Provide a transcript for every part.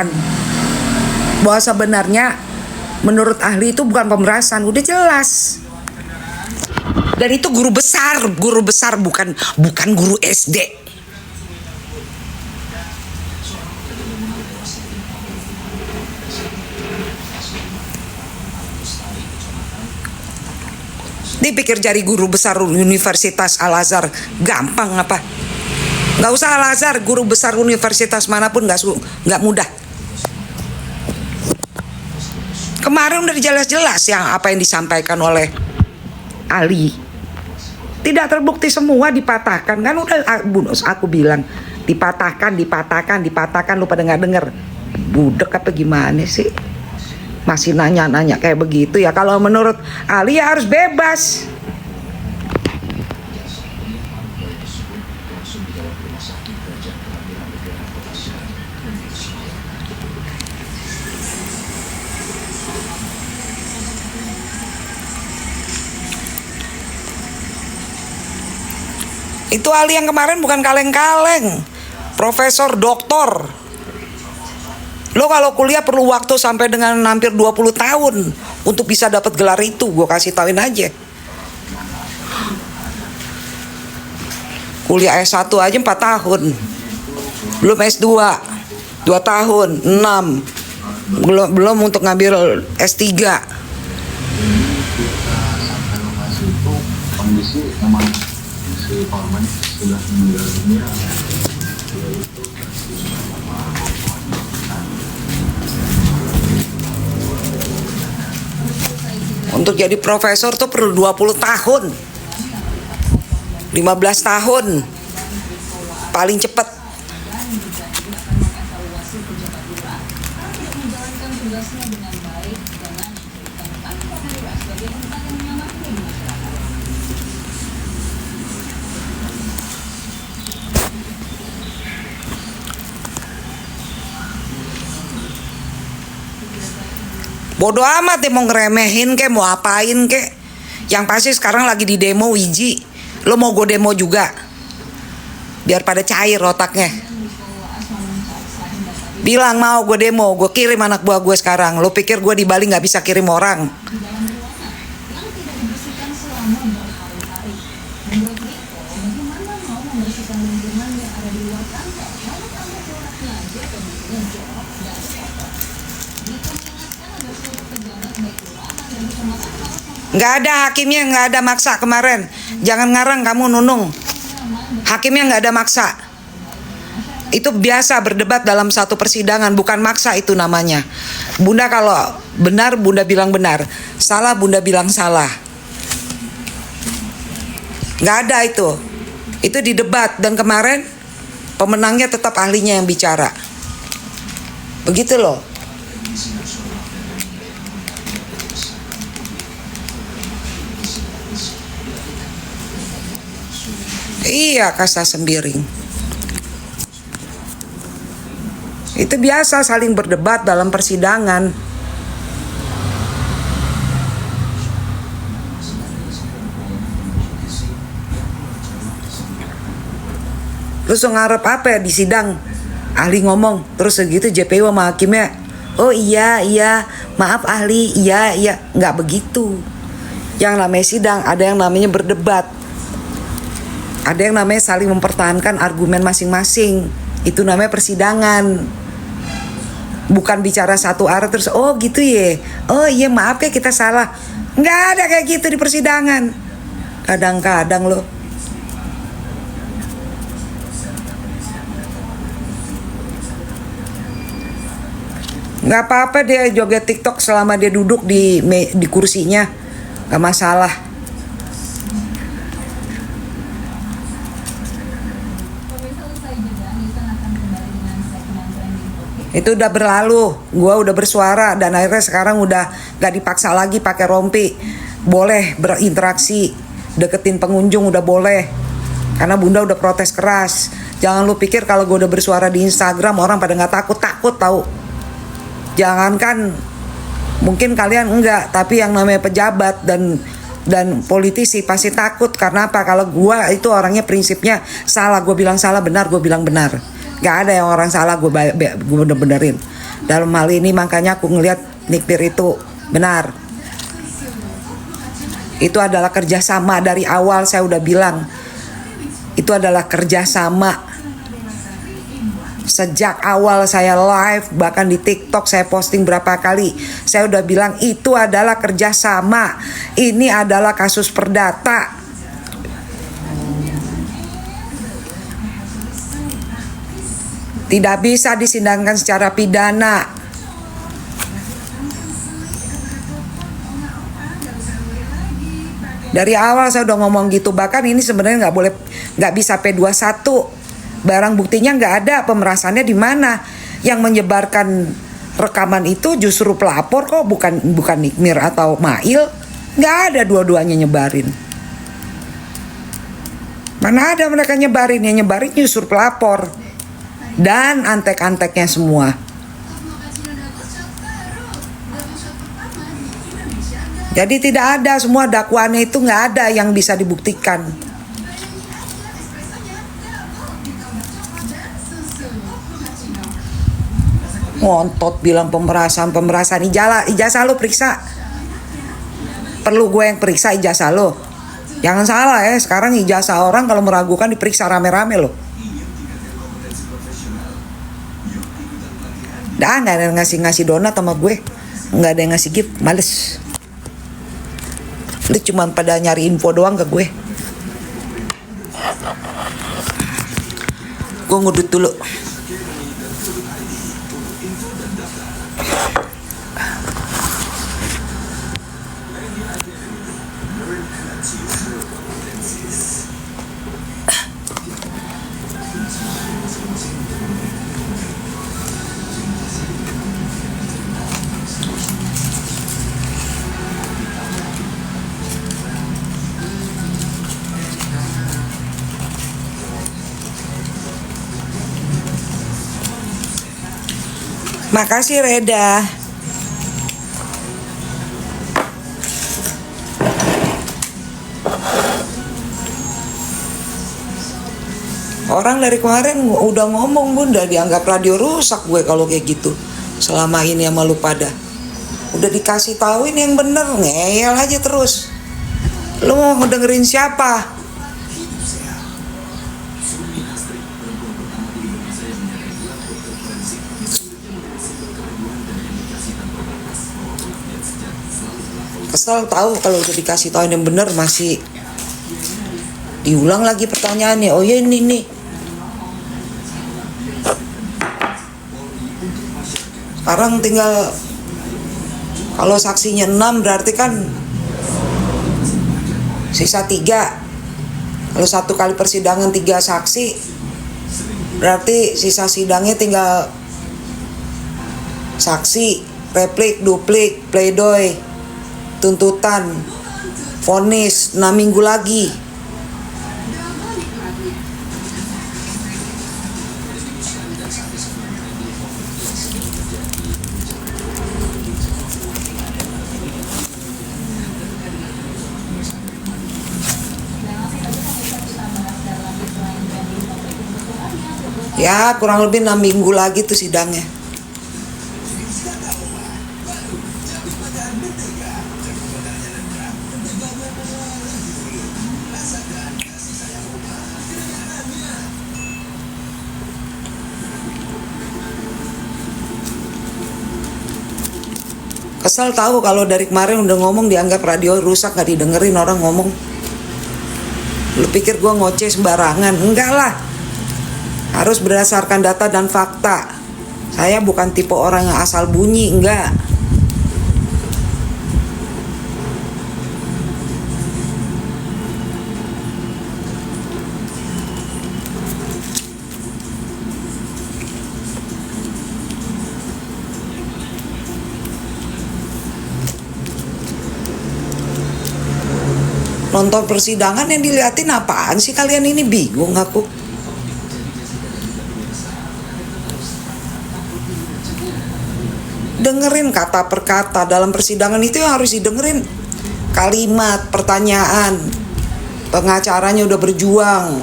membuktikan bahwa sebenarnya menurut ahli itu bukan pemerasan, udah jelas. Dan itu guru besar bukan guru SD. Dipikir jadi guru besar Universitas Al-Azhar gampang apa? Nggak usah Al-Azhar, guru besar universitas manapun nggak mudah. Kemarin udah jelas-jelas yang apa yang disampaikan oleh Ali. Tidak terbukti semua, dipatahkan kan udah aku bilang dipatahkan lu pada nggak denger. Budek apa gimana sih? Masih nanya-nanya kayak begitu ya. Kalau menurut Ali ya harus bebas. Itu Ali yang kemarin bukan kaleng-kaleng, profesor doktor. Lo kalau kuliah perlu waktu sampai dengan hampir 20 tahun untuk bisa dapat gelar itu, gue kasih tauin aja. Kuliah S1 aja 4 tahun. Belum S2 2 tahun, 6. Belum untuk ngambil S3. Kondisi memang si korban sudah meninggal dunia. Untuk jadi profesor tuh perlu 20 tahun 15 tahun paling cepat. Bodoh amat deh mau ngeremehin kek, mau apain kek. Yang pasti sekarang lagi di demo Wiji. Lo mau gue demo juga? Biar pada cair otaknya. Bilang mau gue demo, gue kirim anak buah gue sekarang. Lo pikir gue di Bali gak bisa kirim orang? Nggak ada hakimnya, nggak ada maksa kemarin. Jangan ngarang kamu Nunung. Hakimnya nggak ada maksa. Itu biasa berdebat dalam satu persidangan, bukan maksa itu namanya. Bunda kalau benar, Bunda bilang benar. Salah, Bunda bilang salah. Nggak ada itu. Itu di debat dan kemarin pemenangnya tetap ahlinya yang bicara. Begitu loh. Iya, kasta sembiring. Itu biasa saling berdebat dalam persidangan. Terus ngarep apa ya di sidang? Ahli ngomong, terus segitu JPU sama hakimnya, oh iya, maaf ahli, iya, nggak begitu. Yang namanya sidang ada yang namanya berdebat. Ada yang namanya saling mempertahankan argumen masing-masing. Itu namanya persidangan. Bukan bicara satu arah terus, oh gitu ya. Oh iya maaf ya kita salah. Nggak ada kayak gitu di persidangan. Kadang-kadang loh. Nggak apa-apa dia joget TikTok selama dia duduk di kursinya. Nggak masalah. Itu udah berlalu, gue udah bersuara dan akhirnya sekarang udah gak dipaksa lagi pakai rompi. Boleh berinteraksi, deketin pengunjung udah boleh. Karena Bunda udah protes keras. Jangan lu pikir kalau gue udah bersuara di Instagram orang pada gak takut tahu. Jangankan mungkin kalian enggak, tapi yang namanya pejabat dan politisi pasti takut. Karena apa? Kalau gue itu orangnya prinsipnya salah, gue bilang salah, benar, gue bilang benar. Gak ada yang orang salah gue bener-benerin. dalam hal ini. Makanya aku ngelihat Nikmir itu benar. Itu adalah kerjasama dari awal, saya udah bilang. Itu adalah kerjasama. Sejak awal saya live, bahkan di TikTok saya posting berapa kali, saya udah bilang itu adalah kerjasama. Ini adalah kasus perdata. Tidak bisa disidangkan secara pidana. Dari awal saya udah ngomong gitu. Bahkan ini sebenarnya nggak bisa P21. Barang buktinya nggak ada. Pemerasannya di mana? Yang menyebarkan rekaman itu justru pelapor kok, bukan Nikmir atau Mail. Nggak ada dua-duanya nyebarin. Mana ada mereka nyebarin? Yang nyebarin justru pelapor dan antek-anteknya semua. Jadi tidak ada, semua dakwaannya itu nggak ada yang bisa dibuktikan. Ngontot bilang pemerasan ijazah lo periksa. Perlu gue yang periksa ijazah lo? Jangan salah ya, sekarang ijazah orang kalau meragukan diperiksa rame-rame lo. Dah nggak ada yang ngasih donat sama gue, nggak ada yang ngasih gift, males. Lu cuma pada nyari info doang ke gue. Gue ngudut dulu. Makasih Reda. Orang dari kemarin udah ngomong, Bunda, dianggap radio rusak gue kalau kayak gitu. Selama ini sama lu pada. Udah dikasih tahuin yang bener, ngeyel aja terus. Lu mau dengerin siapa? Kesel tahu kalau udah dikasih tahu yang bener masih diulang lagi pertanyaannya. Oh ya ini nih. Sekarang tinggal kalau saksinya 6 berarti kan sisa 3. Kalau satu kali persidangan 3 saksi berarti sisa sidangnya tinggal saksi, replik, duplik, pledoi, tuntutan, vonis 6 minggu lagi. Ya kurang lebih 6 minggu lagi tuh sidangnya. Kesel tahu kalau dari kemarin udah ngomong dianggap radio rusak, gak didengerin orang ngomong. Lu pikir gue ngoceh sembarangan? Enggak lah. Harus berdasarkan data dan fakta. Saya bukan tipe orang yang asal bunyi, enggak. Nonton persidangan yang diliatin apaan sih kalian ini, bingung aku. Dengerin kata per kata dalam persidangan itu yang harus didengerin. Kalimat, pertanyaan. Pengacaranya udah berjuang.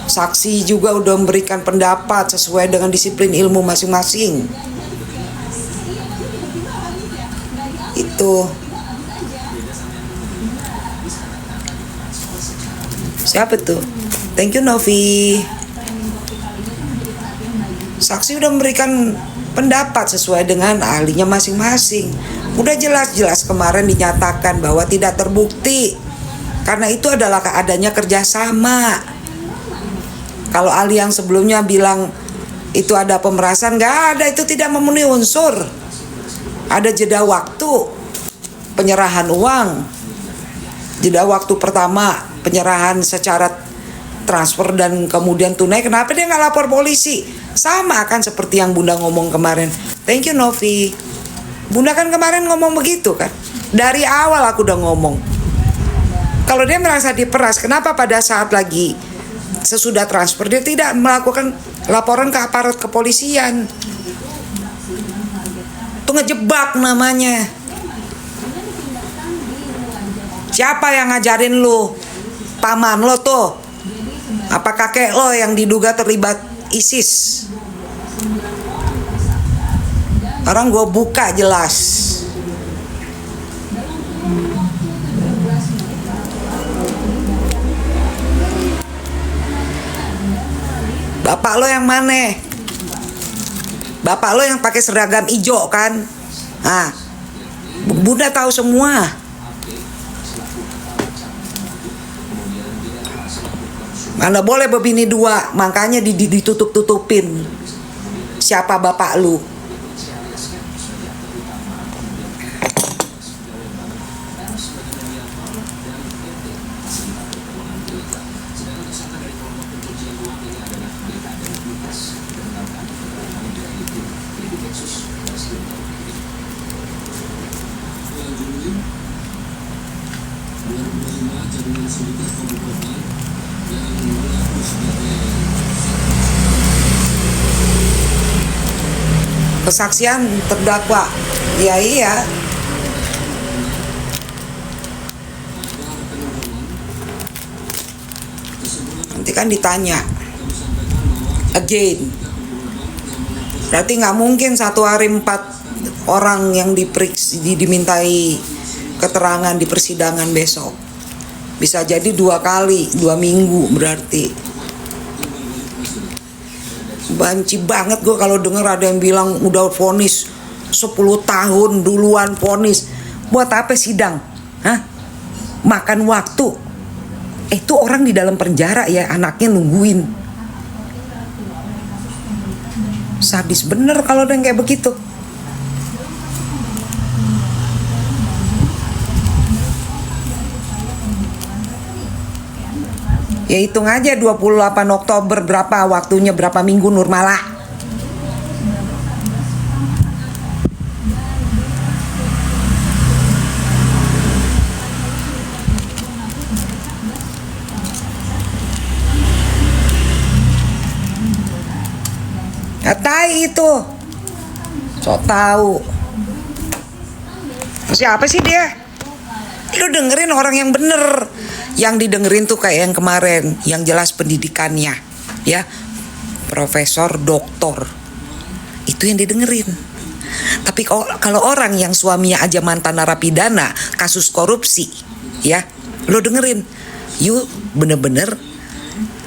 Saksi juga udah memberikan pendapat sesuai dengan disiplin ilmu masing-masing. Itu siapa tuh? Thank you Novi. Saksi udah memberikan pendapat sesuai dengan ahlinya masing-masing. Udah jelas-jelas kemarin dinyatakan bahwa tidak terbukti. Karena itu adalah adanya kerjasama. Kalau ahli yang sebelumnya bilang itu ada pemerasan, nggak ada, itu tidak memenuhi unsur. Ada jeda waktu penyerahan uang. Jeda waktu pertama penyerahan secara transfer dan kemudian tunai. Kenapa dia nggak lapor polisi? Sama kan seperti yang Bunda ngomong kemarin. Thank you Novi. Bunda kan kemarin ngomong begitu kan. Dari awal aku udah ngomong. Kalau dia merasa diperas, kenapa pada saat lagi sesudah transfer dia tidak melakukan laporan ke aparat kepolisian? Itu ngejebak namanya. Siapa yang ngajarin lu? Paman lo tuh? Apa kakek lo yang diduga terlibat ISIS? Orang gue buka jelas. Bapak lo yang mana? Bapak lo yang pakai seragam hijau kan? Nah, Bunda tahu semua. Mana boleh berbini dua, makanya ditutup-tutupin. Siapa bapak lu? Kesaksian terdakwa. Ya iya. Nanti kan ditanya again. Berarti nggak mungkin satu hari 4 orang yang dimintai keterangan di persidangan besok. Bisa jadi 2 kali, 2 minggu berarti. Banci banget gue kalau denger ada yang bilang udah vonis 10 tahun duluan vonis. Buat apa sidang? Hah? Makan waktu. Itu orang di dalam penjara ya, anaknya nungguin. Sadis bener kalau ada yang kayak begitu. Ya hitung aja 28 Oktober berapa waktunya, berapa minggu Nurmala. Katai itu. Sok tahu. Siapa sih dia? Lu dengerin orang yang bener. Yang didengerin tuh kayak yang kemarin, yang jelas pendidikannya, ya, profesor, doktor, itu yang didengerin. Tapi kalau orang yang suaminya aja mantan narapidana, kasus korupsi, ya, lo dengerin, you bener-bener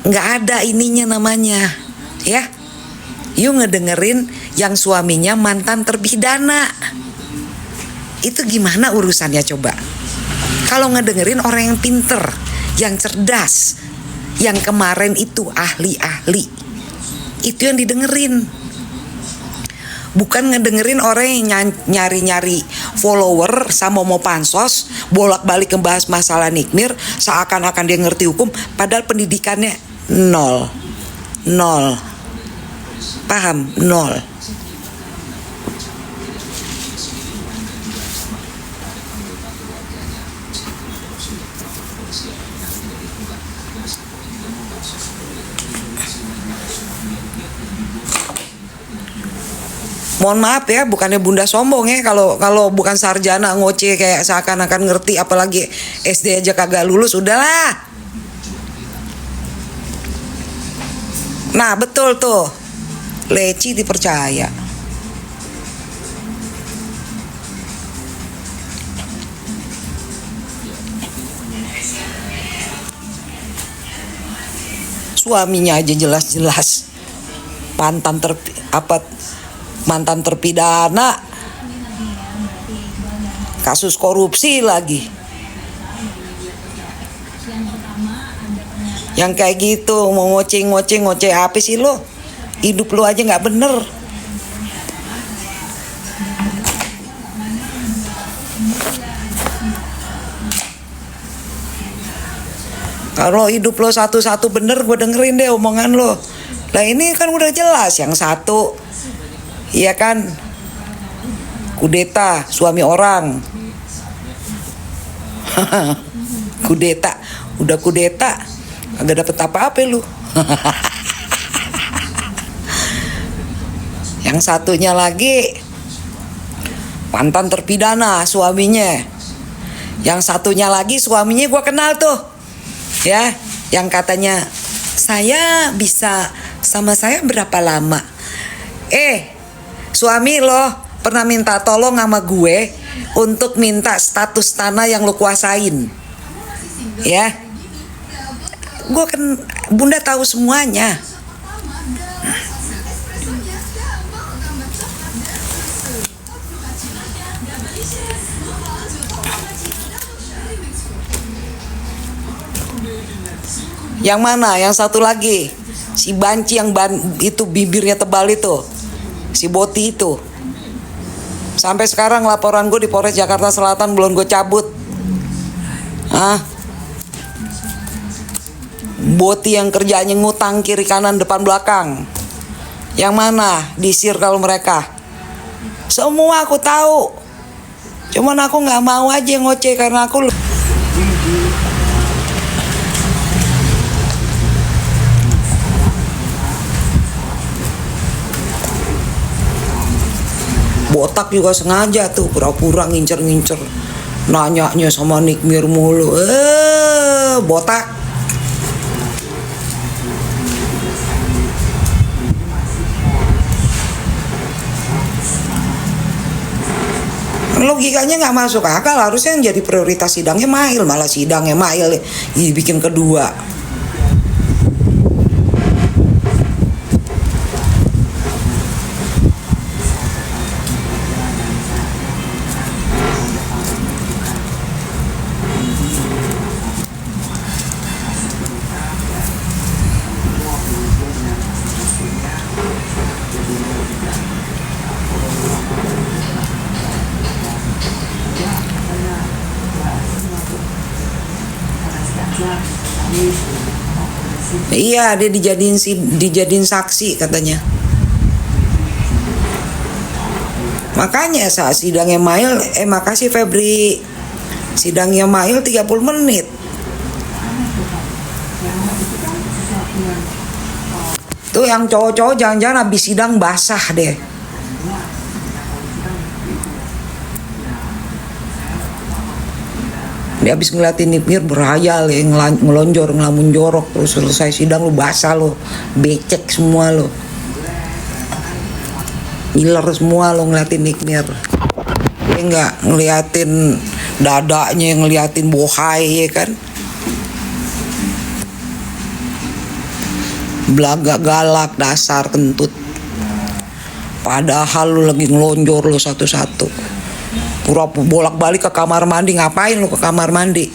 nggak ada ininya namanya, ya, you ngedengerin yang suaminya mantan terpidana, itu gimana urusannya coba? Kalau ngedengerin orang yang pinter, yang cerdas, yang kemarin itu ahli-ahli, itu yang didengerin. Bukan ngedengerin orang yang nyari-nyari follower sama mau pansos, bolak-balik ngebahas masalah nikmir, seakan-akan dia ngerti hukum, padahal pendidikannya nol. Paham? Nol. Mohon maaf ya, bukannya Bunda sombong ya, kalau bukan sarjana ngoceh kayak seakan-akan ngerti, apalagi SD aja kagak lulus, udahlah. Nah betul tuh, leci dipercaya. Suaminya aja jelas-jelas mantan terpidana kasus korupsi lagi. Yang kayak gitu mau ngoceh apa sih lo? Hidup lo aja nggak bener. Kalau hidup lo satu-satu bener, gue dengerin deh omongan lo. Lah ini kan udah jelas, yang satu, iya kan, kudeta suami orang. Kudeta, udah kudeta, agak dapet apa-apa lu. Yang satunya lagi mantan terpidana suaminya. Yang satunya lagi suaminya gue kenal tuh. Ya, yang katanya saya bisa sama saya berapa lama? Suami lo pernah minta tolong sama gue untuk minta status tanah yang lo kuasain. Ya. Bunda tahu semuanya. Yang mana? Yang satu lagi, si Banci yang itu bibirnya tebal itu, si Boti itu. Sampai sekarang laporan gue di Polres Jakarta Selatan belum gue cabut. Boti yang kerjanya ngutang kiri kanan depan belakang. Yang mana? Di circle mereka. Semua aku tahu. Cuman aku nggak mau aja ngoceh karena aku Botak juga sengaja tuh pura-pura ngincer-ngincer, nanyanya sama Nikmir mulu. Botak. Logikanya nggak masuk akal. Harusnya yang jadi prioritas sidangnya Mail, malah sidangnya Mail dibikin kedua. Iya, dia dijadiin saksi katanya. Makanya saat sidangnya Mail, makasih Febri. Sidangnya Mail 30 menit. Tuh yang cowok-cowok jangan-jangan habis sidang basah deh. Dia habis ngeliatin Nikmir berhayal ya, ngelonjor, ngelamun jorok. Terus selesai sidang lu basah lo, becek semua lo, ngiler semua lo ngeliatin Nikmir. Dia nggak ngeliatin dadanya, ngeliatin bohai ya kan. Belaga galak, dasar kentut. Padahal lu lagi ngelonjor lo satu-satu. Pura bolak-balik ke kamar mandi. Ngapain lu ke kamar mandi?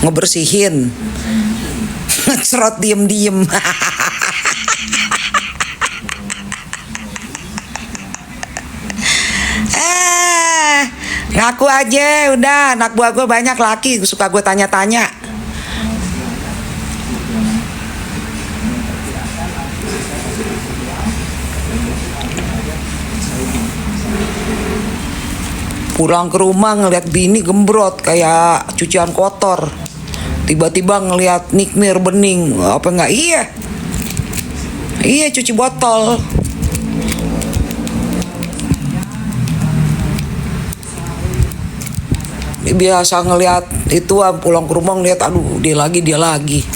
Ngebersihin. Ngecerot diem-diem. Ngaku aja udah. Anak buah gue banyak laki, suka gue tanya-tanya. Pulang ke rumah ngeliat bini gembrot kayak cucian kotor. Tiba-tiba ngeliat Nikmir bening. Apa enggak? Iya cuci botol. Biasa ngeliat itu pulang ke rumah ngeliat aduh dia lagi.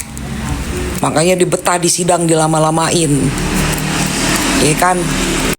Makanya dibetah di sidang dilama-lamain. Iya kan?